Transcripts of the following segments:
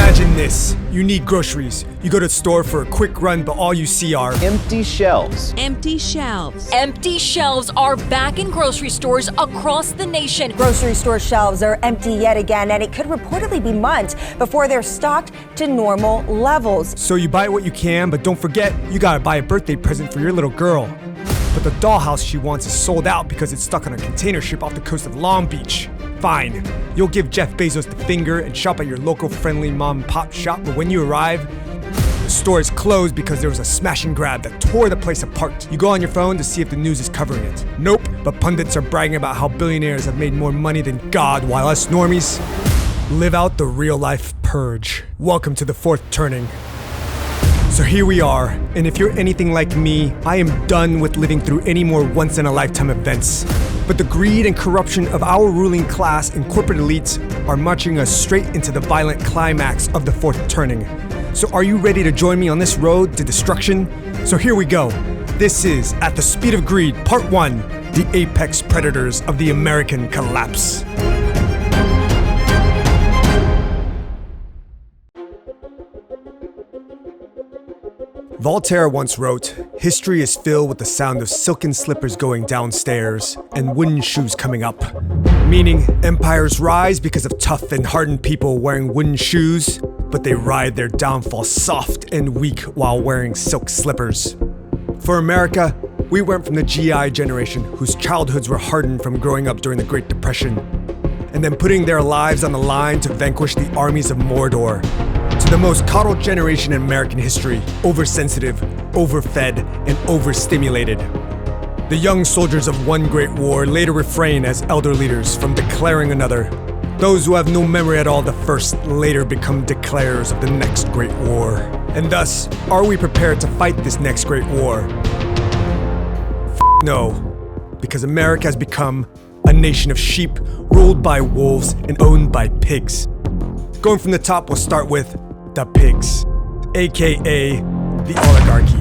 Imagine this. You need groceries. You go to the store for a quick run, but all you see are empty shelves. Empty shelves. Empty shelves are back in grocery stores across the nation. Grocery store shelves are empty yet again, and it could reportedly be months before they're stocked to normal levels. So you buy what you can, but don't forget, you gotta buy a birthday present for your little girl. But the dollhouse she wants is sold out because it's stuck on a container ship off the coast of Long Beach. Fine, you'll give Jeff Bezos the finger and shop at your local friendly mom and pop shop, but when you arrive, the store is closed because there was a smash and grab that tore the place apart. You go on your phone to see if the news is covering it. Nope, but pundits are bragging about how billionaires have made more money than God, while us normies live out the real life purge. Welcome to the fourth turning. So here we are, and if you're anything like me, I am done with living through any more once-in-a-lifetime events. But the greed and corruption of our ruling class and corporate elites are marching us straight into the violent climax of the fourth turning. So are you ready to join me on this road to destruction? So here we go. This is At the Speed of Greed, Part 1, the apex predators of the American collapse. Voltaire once wrote, "History is filled with the sound of silken slippers going downstairs and wooden shoes coming up." Meaning, empires rise because of tough and hardened people wearing wooden shoes, but they ride their downfall soft and weak while wearing silk slippers. For America, we went from the GI generation whose childhoods were hardened from growing up during the Great Depression, and then putting their lives on the line to vanquish the armies of Mordor, to the most coddled generation in American history, oversensitive, overfed, and overstimulated. The young soldiers of one great war later refrain as elder leaders from declaring another. Those who have no memory at all of the first later become declarers of the next great war. And thus, are we prepared to fight this next great war? No, because America has become a nation of sheep ruled by wolves and owned by pigs. Going from the top, we'll start with the pigs, aka the oligarchy.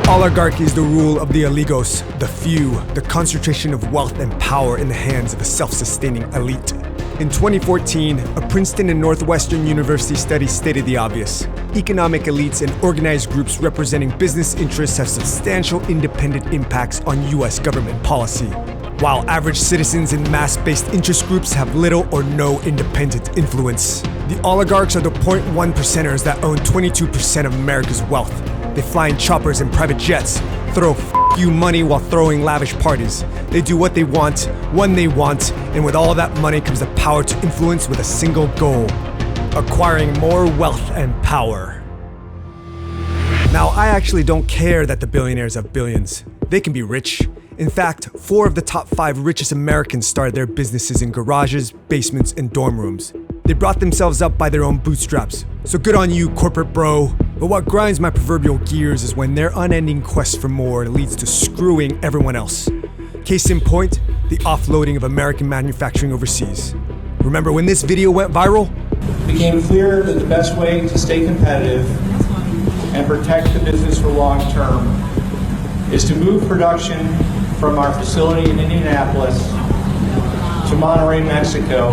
Oligarchy is the rule of the oligos, the few, the concentration of wealth and power in the hands of a self-sustaining elite. In 2014, a Princeton and Northwestern University study stated the obvious. Economic elites and organized groups representing business interests have substantial independent impacts on US government policy, while average citizens and mass-based interest groups have little or no independent influence. The oligarchs are the 0.1%ers that own 22% of America's wealth. They fly in choppers and private jets, throw you money while throwing lavish parties. They do what they want, when they want, and with all that money comes the power to influence with a single goal: acquiring more wealth and power. Now, I actually don't care that the billionaires have billions. They can be rich. In fact, 4 of the top 5 richest Americans started their businesses in garages, basements, and dorm rooms. They brought themselves up by their own bootstraps. So good on you, corporate bro. But what grinds my proverbial gears is when their unending quest for more leads to screwing everyone else. Case in point, the offloading of American manufacturing overseas. Remember when this video went viral? It became clear that the best way to stay competitive and protect the business for long term is to move production from our facility in Indianapolis to Monterrey, Mexico.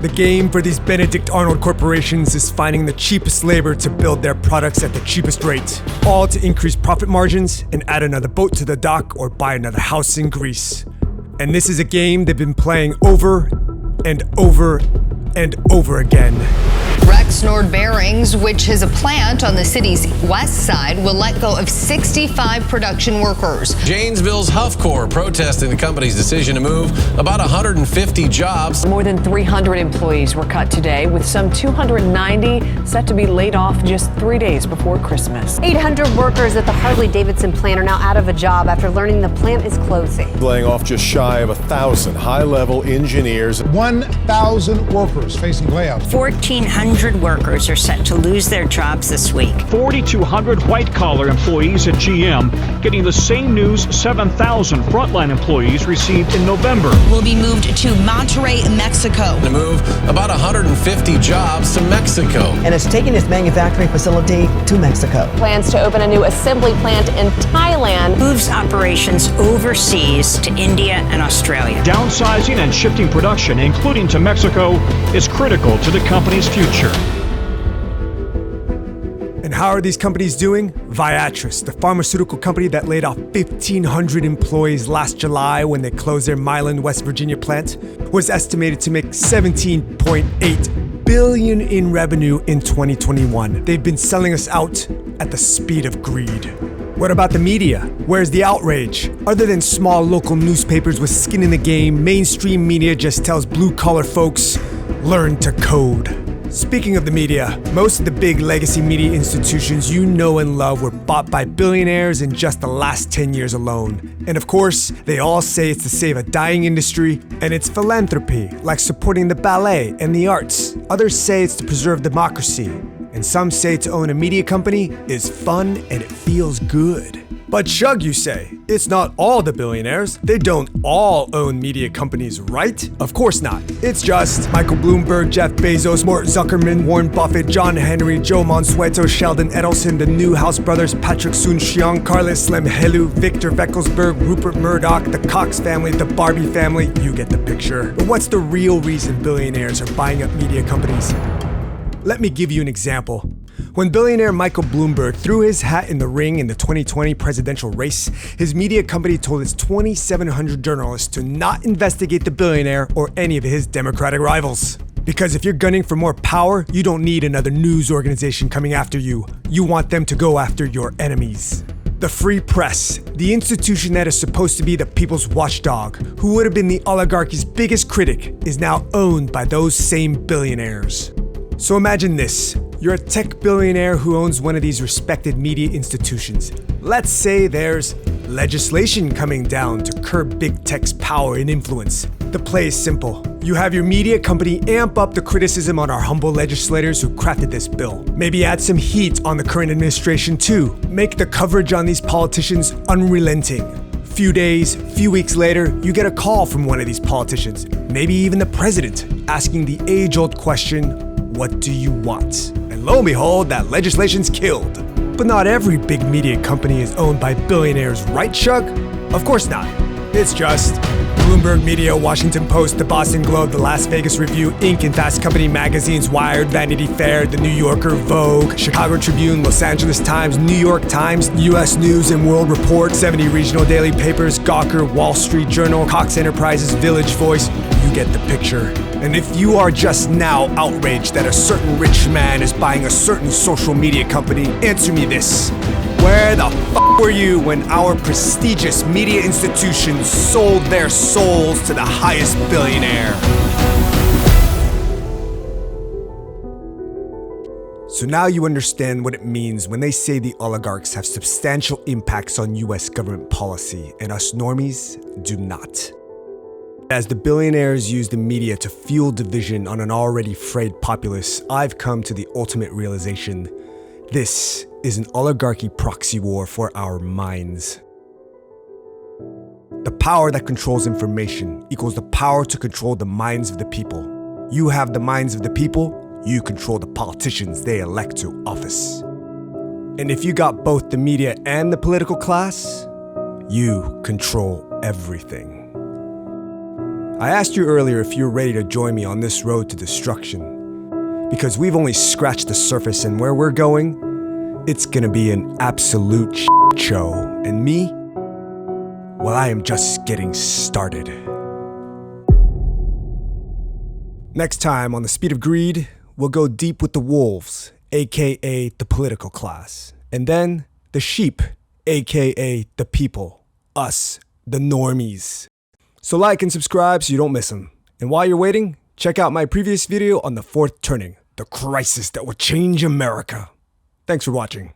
The game for these Benedict Arnold corporations is finding the cheapest labor to build their products at the cheapest rate, all to increase profit margins and add another boat to the dock or buy another house in Greece. And this is a game they've been playing over and over and over again. Rexnord Bearings, which is a plant on the city's west side, will let go of 65 production workers. Janesville's Huffcore protesting the company's decision to move about 150 jobs. More than 300 employees were cut today, with some 290 set to be laid off just 3 days before Christmas. 800 workers at the Harley-Davidson plant are now out of a job after learning the plant is closing. Laying off just shy of 1,000 high-level engineers. 1,000 workers facing layoffs. 1,400 4,200 workers are set to lose their jobs this week. 4,200 white-collar employees at GM getting the same news 7,000 frontline employees received in November. Will be moved to Monterrey, Mexico. To move about 150 jobs to Mexico. And it's taking its manufacturing facility to Mexico. Plans to open a new assembly plant in Thailand. Moves operations overseas to India and Australia. Downsizing and shifting production, including to Mexico, is critical to the company's future. And how are these companies doing? Viatris, the pharmaceutical company that laid off 1,500 employees last July when they closed their Milan, West Virginia plant, was estimated to make $17.8 billion in revenue in 2021. They've been selling us out at the speed of greed. What about the media? Where's the outrage? Other than small local newspapers with skin in the game, mainstream media just tells blue-collar folks, learn to code. Speaking of the media, most of the big legacy media institutions you know and love were bought by billionaires in just the last 10 years alone. And of course, they all say it's to save a dying industry, and it's philanthropy, like supporting the ballet and the arts. Others say it's to preserve democracy. And some say to own a media company is fun and it feels good. But Shug, you say, it's not all the billionaires. They don't all own media companies, right? Of course not. It's just Michael Bloomberg, Jeff Bezos, Mort Zuckerman, Warren Buffett, John Henry, Joe Mansueto, Sheldon Edelson, the Newhouse brothers, Patrick Soon-Shiong, Carlos Slim Helu, Victor Veckelsberg, Rupert Murdoch, the Cox family, the Barbie family. You get the picture. But what's the real reason billionaires are buying up media companies? Let me give you an example. When billionaire Michael Bloomberg threw his hat in the ring in the 2020 presidential race, his media company told its 2,700 journalists to not investigate the billionaire or any of his Democratic rivals. Because if you're gunning for more power, you don't need another news organization coming after you. You want them to go after your enemies. The free press, the institution that is supposed to be the people's watchdog, who would have been the oligarchy's biggest critic, is now owned by those same billionaires. So imagine this. You're a tech billionaire who owns one of these respected media institutions. Let's say there's legislation coming down to curb big tech's power and influence. The play is simple. You have your media company amp up the criticism on our humble legislators who crafted this bill. Maybe add some heat on the current administration too. Make the coverage on these politicians unrelenting. Few days, few weeks later, you get a call from one of these politicians, maybe even the president, asking the age-old question, what do you want? And lo and behold, that legislation's killed. But not every big media company is owned by billionaires, right, Shug? Of course not. It's just Bloomberg Media, Washington Post, the Boston Globe, the Las Vegas Review, Inc. and Fast Company magazines, Wired, Vanity Fair, The New Yorker, Vogue, Chicago Tribune, Los Angeles Times, New York Times, U.S. News and World Report, 70 regional daily papers, Gawker, Wall Street Journal, Cox Enterprises, Village Voice. You get the picture. And if you are just now outraged that a certain rich man is buying a certain social media company, answer me this. Where the f*** were you when our prestigious media institutions sold their souls to the highest billionaire? So now you understand what it means when they say the oligarchs have substantial impacts on US government policy and us normies do not. As the billionaires use the media to fuel division on an already frayed populace, I've come to the ultimate realization. This is an oligarchy proxy war for our minds. The power that controls information equals the power to control the minds of the people. You have the minds of the people, you control the politicians they elect to office. And if you got both the media and the political class, you control everything. I asked you earlier if you're ready to join me on this road to destruction. Because we've only scratched the surface, and where we're going, it's gonna be an absolute show. And me? Well, I am just getting started. Next time on The Speed of Greed, we'll go deep with the wolves, aka the political class. And then the sheep, aka the people, us, the normies. So like and subscribe so you don't miss them. And while you're waiting, check out my previous video on the fourth turning, the crisis that will change America. Thanks for watching.